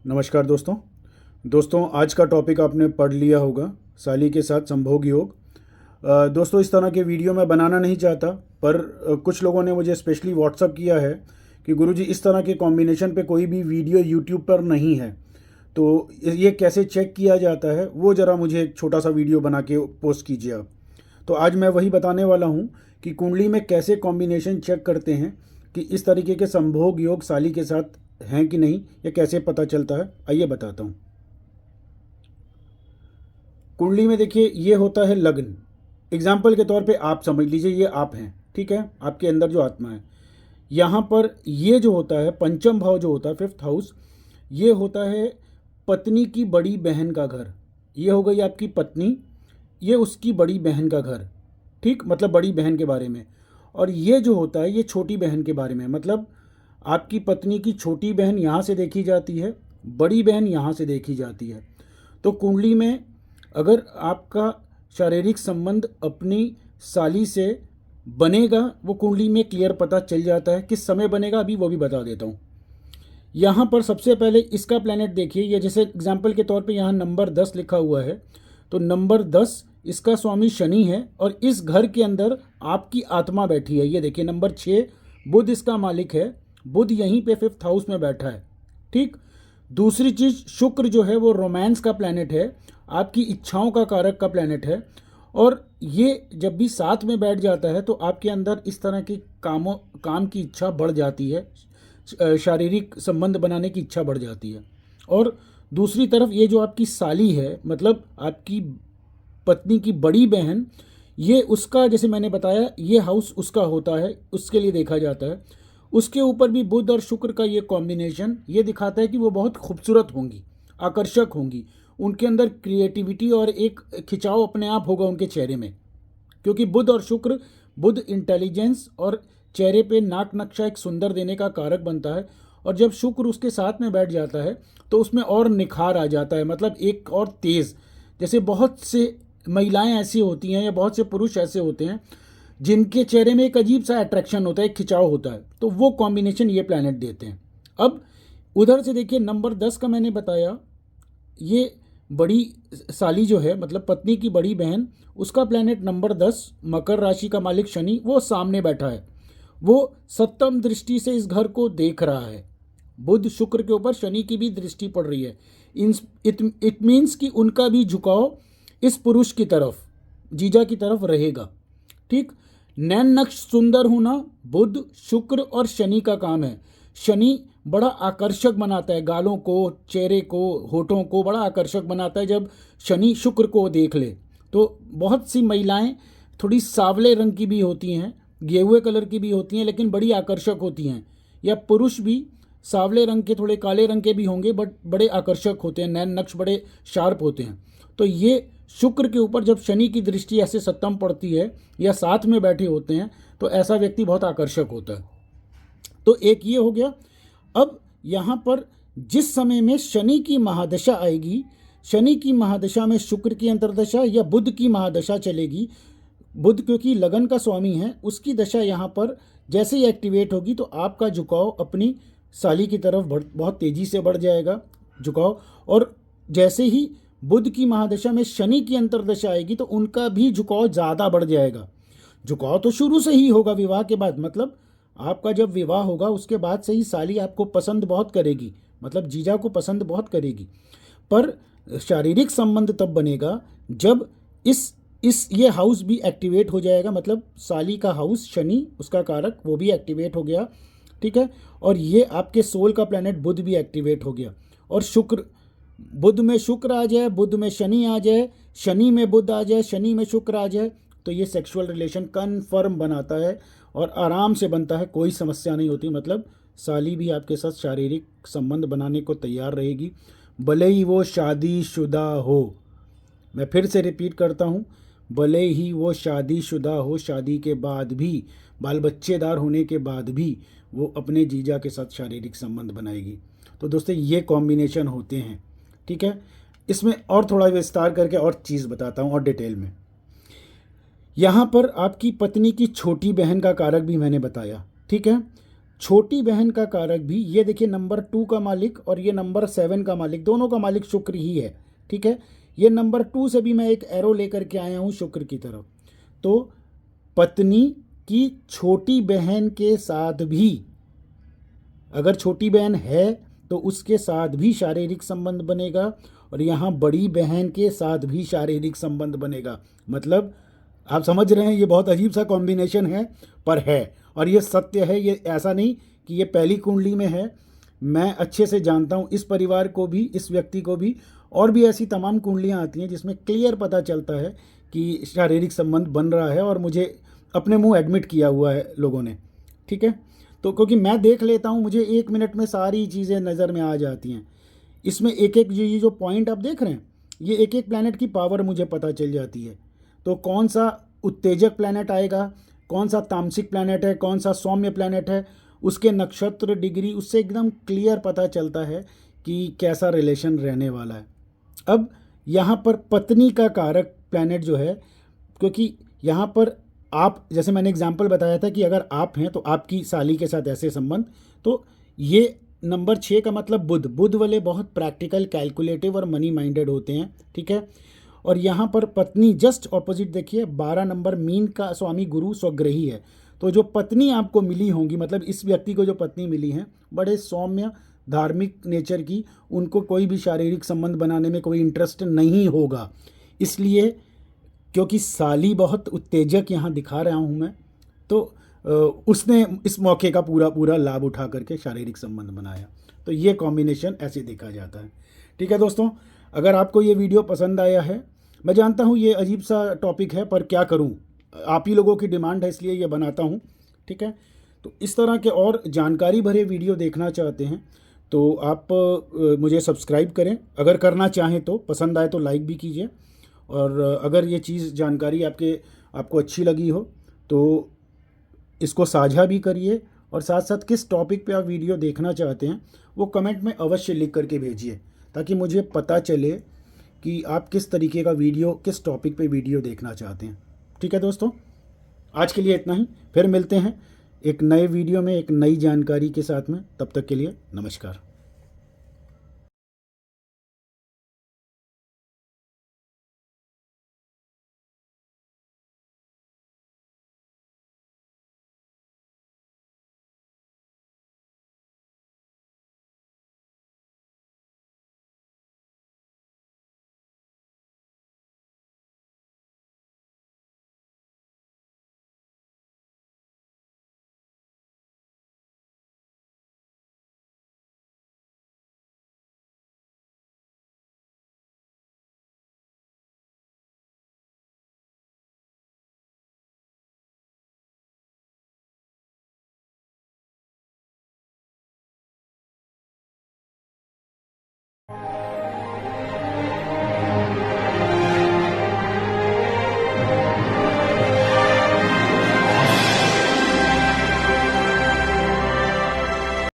नमस्कार दोस्तों आज का टॉपिक आपने पढ़ लिया होगा, साली के साथ संभोग योग। दोस्तों, इस तरह के वीडियो मैं बनाना नहीं चाहता, पर कुछ लोगों ने मुझे स्पेशली व्हाट्सअप किया है कि गुरुजी इस तरह के कॉम्बिनेशन पे कोई भी वीडियो यूट्यूब पर नहीं है, तो ये कैसे चेक किया जाता है वो ज़रा मुझे एक छोटा सा वीडियो बना के पोस्ट कीजिए आप। तो आज मैं वही बताने वाला हूँ कि कुंडली में कैसे कॉम्बिनेशन चेक करते हैं कि इस तरीके के संभोग योग साली के साथ हैं कि नहीं, ये कैसे पता चलता है। आइए बताता हूँ। कुंडली में देखिए ये होता है लग्न। एग्जाम्पल के तौर पे आप समझ लीजिए ये आप हैं, ठीक है, आपके अंदर जो आत्मा है। यहाँ पर ये जो होता है पंचम भाव जो होता है, फिफ्थ हाउस, ये होता है पत्नी की बड़ी बहन का घर। ये हो गई आपकी पत्नी, ये उसकी बड़ी बहन का घर, ठीक, मतलब बड़ी बहन के बारे में। और ये जो होता है ये छोटी बहन के बारे में, मतलब आपकी पत्नी की छोटी बहन यहाँ से देखी जाती है, बड़ी बहन यहाँ से देखी जाती है। तो कुंडली में अगर आपका शारीरिक संबंध अपनी साली से बनेगा, वो कुंडली में क्लियर पता चल जाता है। किस समय बनेगा अभी वो भी बता देता हूँ। यहाँ पर सबसे पहले इसका प्लैनेट देखिए, ये जैसे एग्जाम्पल के तौर पे यहाँ नंबर 10 लिखा हुआ है, तो नंबर 10 इसका स्वामी शनि है और इस घर के अंदर आपकी आत्मा बैठी है। ये देखिए नंबर 6 बुध इसका मालिक है, बुध यहीं पे फिफ्थ हाउस में बैठा है, ठीक। दूसरी चीज़, शुक्र जो है वो रोमांस का प्लैनेट है, आपकी इच्छाओं का कारक का प्लैनेट है। और ये जब भी साथ में बैठ जाता है तो आपके अंदर इस तरह की काम की इच्छा बढ़ जाती है, शारीरिक संबंध बनाने की इच्छा बढ़ जाती है। और दूसरी तरफ ये जो आपकी साली है, मतलब आपकी पत्नी की बड़ी बहन, ये उसका, जैसे मैंने बताया, ये हाउस उसका होता है, उसके लिए देखा जाता है। उसके ऊपर भी बुध और शुक्र का ये कॉम्बिनेशन ये दिखाता है कि वो बहुत खूबसूरत होंगी, आकर्षक होंगी, उनके अंदर क्रिएटिविटी और एक खिंचाव अपने आप होगा उनके चेहरे में, क्योंकि बुध और शुक्र, बुध इंटेलिजेंस और चेहरे पे नाक नक्शा एक सुंदर देने का कारक बनता है। और जब शुक्र उसके साथ में बैठ जाता है तो उसमें और निखार आ जाता है, मतलब एक और तेज़। जैसे बहुत से महिलाएं ऐसी होती हैं या बहुत से पुरुष ऐसे होते हैं जिनके चेहरे में एक अजीब सा अट्रैक्शन होता है, एक खिंचाव होता है, तो वो कॉम्बिनेशन ये प्लैनेट देते हैं। अब उधर से देखिए नंबर 10 का मैंने बताया, ये बड़ी साली जो है, मतलब पत्नी की बड़ी बहन, उसका प्लैनेट नंबर 10 मकर राशि का मालिक शनि, वो सामने बैठा है, वो सप्तम दृष्टि से इस घर को देख रहा है। बुध शुक्र के ऊपर शनि की भी दृष्टि पड़ रही है। इट मीन्स कि उनका भी झुकाव इस पुरुष की तरफ, जीजा की तरफ रहेगा, ठीक। नैन नक्श सुंदर होना बुध शुक्र और शनि का काम है। शनि बड़ा आकर्षक बनाता है, गालों को, चेहरे को, होठों को बड़ा आकर्षक बनाता है। जब शनि शुक्र को देख ले तो बहुत सी महिलाएं थोड़ी सांवले रंग की भी होती हैं, गेहुए कलर की भी होती हैं, लेकिन बड़ी आकर्षक होती हैं। या पुरुष भी सांवले रंग के, थोड़े काले रंग के भी होंगे, बट बड़े आकर्षक होते हैं, नैन नक्श बड़े शार्प होते हैं। तो ये शुक्र के ऊपर जब शनि की दृष्टि ऐसे सप्तम पड़ती है या साथ में बैठे होते हैं तो ऐसा व्यक्ति बहुत आकर्षक होता है। तो एक ये हो गया। अब यहाँ पर जिस समय में शनि की महादशा आएगी, शनि की महादशा में शुक्र की अंतर्दशा या बुध की महादशा चलेगी, बुध क्योंकि लगन का स्वामी है, उसकी दशा यहाँ पर जैसे ही एक्टिवेट होगी तो आपका झुकाव अपनी साली की तरफ बहुत तेज़ी से बढ़ जाएगा, झुकाव। और जैसे ही बुध की महादशा में शनि की अंतर्दशा आएगी तो उनका भी झुकाव ज़्यादा बढ़ जाएगा। झुकाव तो शुरू से ही होगा विवाह के बाद, मतलब आपका जब विवाह होगा उसके बाद से ही साली आपको पसंद बहुत करेगी, मतलब जीजा को पसंद बहुत करेगी। पर शारीरिक संबंध तब बनेगा जब इस ये हाउस भी एक्टिवेट हो जाएगा, मतलब साली का हाउस शनि उसका कारक वो भी एक्टिवेट हो गया, ठीक है। और ये आपके सोल का प्लैनेट बुध भी एक्टिवेट हो गया। और शुक्र, बुध में शुक्र आ जाए, बुध में शनि आ जाए, शनि में बुध आ जाए, शनि में शुक्र आ जाए, तो ये सेक्सुअल रिलेशन कन्फर्म बनाता है और आराम से बनता है, कोई समस्या नहीं होती। मतलब साली भी आपके साथ शारीरिक संबंध बनाने को तैयार रहेगी, भले ही वो शादीशुदा हो। मैं फिर से रिपीट करता हूँ, भले ही वो शादीशुदा हो, शादी के बाद भी, बाल बच्चेदार होने के बाद भी वो अपने जीजा के साथ शारीरिक संबंध बनाएगी। तो दोस्तों ये कॉम्बिनेशन होते हैं, ठीक है। इसमें और थोड़ा विस्तार करके और चीज़ बताता हूँ और डिटेल में। यहाँ पर आपकी पत्नी की छोटी बहन का कारक भी मैंने बताया, ठीक है। छोटी बहन का कारक भी, ये देखिए नंबर 2 का मालिक और ये नंबर 7 का मालिक, दोनों का मालिक शुक्र ही है, ठीक है। ये नंबर 2 से भी मैं एक एरो लेकर के आया हूँ शुक्र की तरफ। तो पत्नी की छोटी बहन के साथ भी, अगर छोटी बहन है तो उसके साथ भी शारीरिक संबंध बनेगा, और यहाँ बड़ी बहन के साथ भी शारीरिक संबंध बनेगा। मतलब आप समझ रहे हैं, ये बहुत अजीब सा कॉम्बिनेशन है, पर है, और ये सत्य है। ये ऐसा नहीं कि ये पहली कुंडली में है, मैं अच्छे से जानता हूँ इस परिवार को भी, इस व्यक्ति को भी, और भी ऐसी तमाम कुंडलियाँ आती हैं जिसमें क्लियर पता चलता है कि शारीरिक संबंध बन रहा है, और मुझे अपने मुंह एडमिट किया हुआ है लोगों ने, ठीक है। तो क्योंकि मैं देख लेता हूँ, मुझे 1 मिनट में सारी चीज़ें नज़र में आ जाती हैं। इसमें एक एक ये जो पॉइंट आप देख रहे हैं, ये एक एक प्लैनेट की पावर मुझे पता चल जाती है। तो कौन सा उत्तेजक प्लैनेट आएगा, कौन सा तामसिक प्लैनेट है, कौन सा सौम्य प्लैनेट है, उसके नक्षत्र डिग्री, उससे एकदम क्लियर पता चलता है कि कैसा रिलेशन रहने वाला है। अब यहाँ पर पत्नी का कारक प्लैनेट जो है, क्योंकि यहाँ पर आप, जैसे मैंने एग्जाम्पल बताया था कि अगर आप हैं तो आपकी साली के साथ ऐसे संबंध, तो ये नंबर 6 का मतलब बुध, बुध वाले बहुत प्रैक्टिकल, कैलकुलेटिव और मनी माइंडेड होते हैं, ठीक है। और यहाँ पर पत्नी जस्ट ऑपोजिट देखिए, 12 नंबर मीन का स्वामी गुरु स्वग्रही है। तो जो पत्नी आपको मिली होंगी, मतलब इस व्यक्ति को जो पत्नी मिली है, बड़े सौम्य धार्मिक नेचर की, उनको कोई भी शारीरिक संबंध बनाने में कोई इंटरेस्ट नहीं होगा। इसलिए क्योंकि साली बहुत उत्तेजक यहाँ दिखा रहा हूँ मैं, तो उसने इस मौके का पूरा पूरा लाभ उठा करके शारीरिक संबंध बनाया। तो ये कॉम्बिनेशन ऐसे देखा जाता है, ठीक है दोस्तों। अगर आपको ये वीडियो पसंद आया है, मैं जानता हूँ ये अजीब सा टॉपिक है, पर क्या करूँ, आप ही लोगों की डिमांड है, इसलिए ये बनाता हूँ, ठीक है। तो इस तरह के और जानकारी भरे वीडियो देखना चाहते हैं तो आप मुझे सब्सक्राइब करें, अगर करना चाहें तो, पसंद आए तो लाइक भी कीजिए, और अगर ये चीज़ जानकारी आपको अच्छी लगी हो तो इसको साझा भी करिए, और साथ साथ किस टॉपिक पे आप वीडियो देखना चाहते हैं वो कमेंट में अवश्य लिख करके भेजिए, ताकि मुझे पता चले कि आप किस तरीके का वीडियो, किस टॉपिक पे वीडियो देखना चाहते हैं, ठीक है दोस्तों। आज के लिए इतना ही, फिर मिलते हैं एक नए वीडियो में एक नई जानकारी के साथ में। तब तक के लिए नमस्कार।